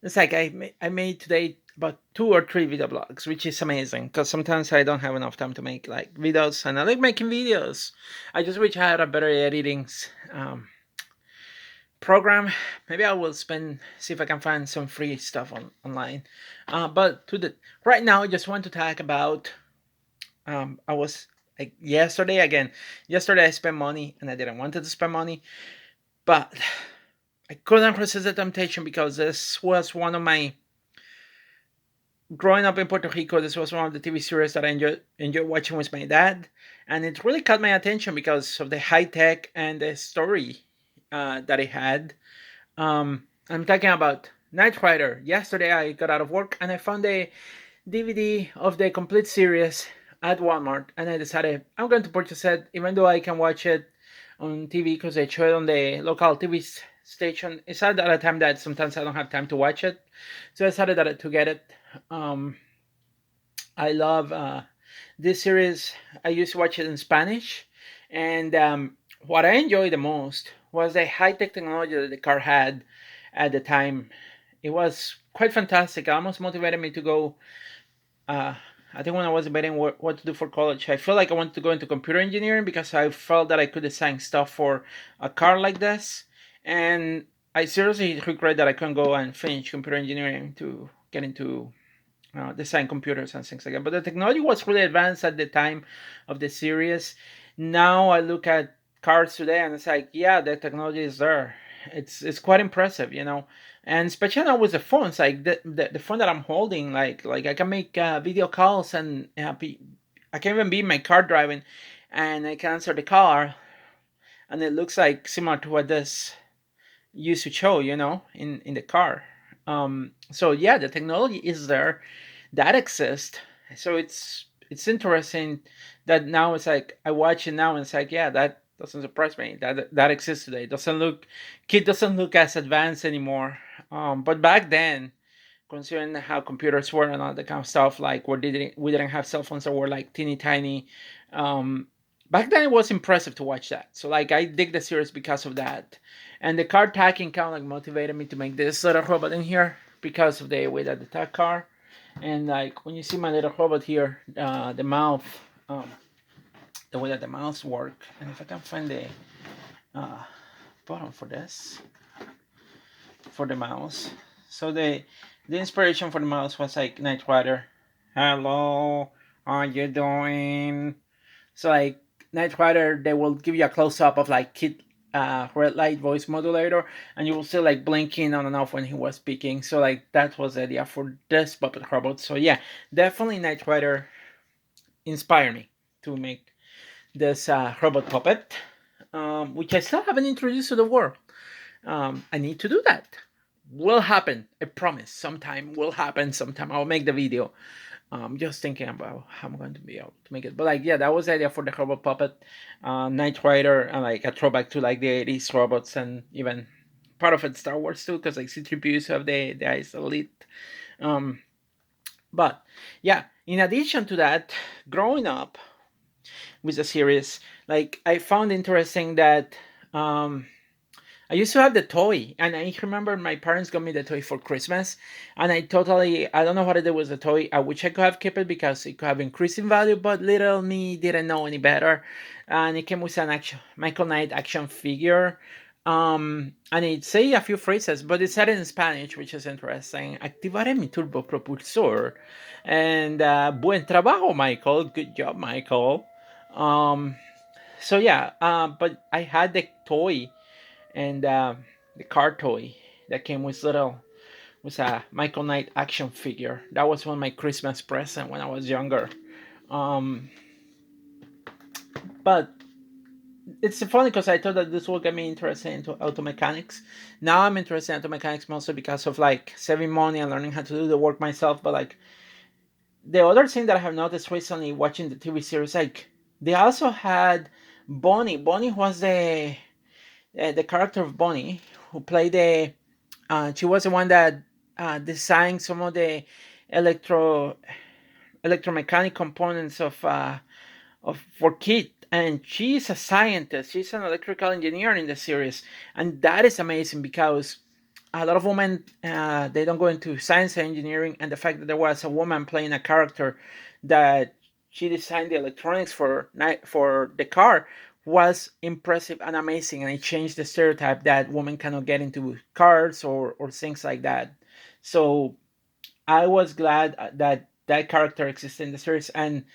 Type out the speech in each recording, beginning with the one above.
It's like I made today about 2 or 3 video blogs, which is amazing because sometimes I don't have enough time to make like videos, and I like making videos. I just wish I had a better editing program. Maybe I will see if I can find some free stuff online. But to the right now, I just want to talk about. I was like yesterday again. Yesterday I spent money and I didn't want to spend money, but I couldn't resist the temptation because this was one of my growing up in Puerto Rico. This was one of the TV series that I enjoyed watching with my dad, and it really caught my attention because of the high tech and the story that it had. I'm talking about Knight Rider. Yesterday I got out of work and I found a DVD of the complete series at Walmart, and I decided I'm going to purchase it, even though I can watch it on TV because they show it on the local TV station. It's at a time that sometimes I don't have time to watch it, so I decided to get it. Um, I love this series. I used to watch it in Spanish, and what I enjoyed the most was the high tech technology that the car had at the time. It was quite fantastic. It almost motivated me to go. Uh, I think when I was debating what to do for college, I felt like I wanted to go into computer engineering because I felt that I could design stuff for a car like this. And I seriously regret that I couldn't go and finish computer engineering to get into design computers and things like that. But the technology was really advanced at the time of the series. Now I look at cars today and it's like, yeah, the technology is there. It's quite impressive, you know. And especially now with the phones, like the phone that I'm holding, like I can make video calls and I can even be in my car driving, and I can answer the car, and it looks like similar to what this used to show, you know, in the car. So yeah, the technology is there, that exists. So it's interesting that now it's like I watch it now and it's like, yeah, that doesn't surprise me. That exists today. It doesn't look kid doesn't look as advanced anymore. But back then, considering how computers were and all that kind of stuff, like we didn't have cell phones that were like teeny tiny. Um, Back then it was impressive to watch that. So like I dig the series because of that, and the car tagging kind of like motivated me to make this little robot in here because of the way that the tag car, and like when you see my little robot here, the mouth, the way that the mouths work, and if I can find the uh, button for this for the mouse. So the inspiration for the mouse was like Knight Rider. Hello, how are you doing? So like Knight Rider, they will give you a close up of like Kid red light voice modulator, and you will see like blinking on and off when he was speaking. So like that was the idea for this puppet robot. So yeah, definitely Knight Rider inspired me to make this robot puppet, which I still haven't introduced to the world. I need to do that. Will happen. I promise. Sometime will happen. Sometime I'll make the video. Just thinking about how I'm going to be able to make it. But like, yeah, that was the idea for the robot puppet, Knight Rider, and like a throwback to like the '80s robots, and even part of it Star Wars too, because like C-3PO used to have the Ice Elite. Um, but yeah, in addition to that, growing up with the series, like I found interesting that um, I used to have the toy, and I remember my parents got me the toy for Christmas, and I don't know what it was the toy. I wish I could have kept it because it could have increased in value, but little me didn't know any better. And it came with an action Michael Knight action figure. And it say a few phrases, but it said in Spanish, which is interesting. Activaré mi turbo propulsor, and buen trabajo, Michael. Good job, Michael. Um, so yeah, but I had the toy and the car toy that came with little was a Michael Knight action figure. That was one of my Christmas present when I was younger. Um, but it's funny because I thought that this will get me interested into auto mechanics. Now I'm interested in auto mechanics mostly because of like saving money and learning how to do the work myself. But like the other thing that I have noticed recently watching the TV series, like they also had Bonnie. Bonnie was the character of Bonnie who played the she was the one that designed some of the electro electromechanic components of for Kit, and she's a scientist. She's an electrical engineer in the series, and that is amazing because a lot of women they don't go into science and engineering, and the fact that there was a woman playing a character that she designed the electronics for the car was impressive and amazing, and it changed the stereotype that women cannot get into cars or things like that. So I was glad that that character existed in the series, and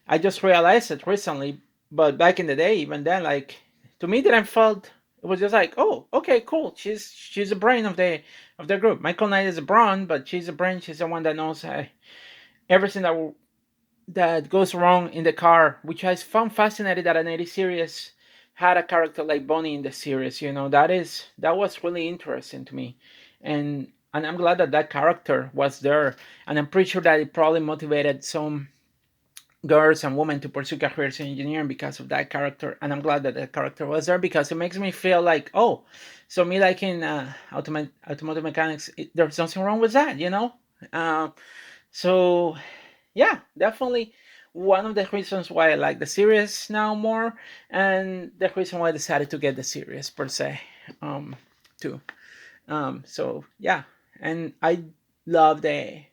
I just realized it recently. But back in the day, even then, like to me, that I felt it was just like, oh, okay, cool. She's the brain of the group. Michael Knight is a brawn, but she's a brain. She's the one that knows everything that goes wrong in the car, which I found fascinating that an 80 series had a character like Bonnie in the series. That was really interesting to me, and I'm glad that that character was there, and I'm pretty sure that it probably motivated some girls and women to pursue careers in engineering because of that character. And I'm glad that that character was there because it makes me feel like, oh, so me liking automotive mechanics, there's nothing wrong with that. Uh, so yeah, definitely one of the reasons why I like the series now more, and the reason why I decided to get the series per se, too. So yeah, and I love the.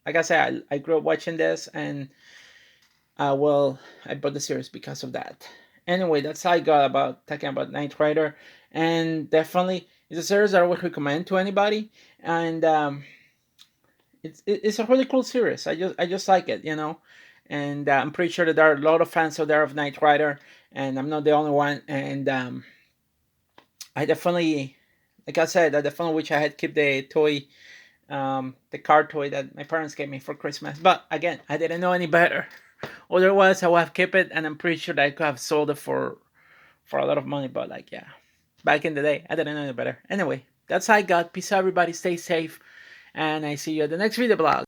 Like I said, I grew up watching this, and well, I bought the series because of that. Anyway, that's all I got about talking about Knight Rider, and definitely it's a series that I would recommend to anybody. And it's a really cool series. I just like it. And I'm pretty sure that there are a lot of fans out there of Knight Rider, and I'm not the only one. And I definitely, like I said, I definitely wish I had kept the car toy that my parents gave me for Christmas. But again, I didn't know any better. Otherwise, I would have kept it, and I'm pretty sure that I could have sold it for a lot of money. But like, yeah, back in the day, I didn't know any better. Anyway, that's all I got. Peace out, everybody. Stay safe, and I see you at the next video blog.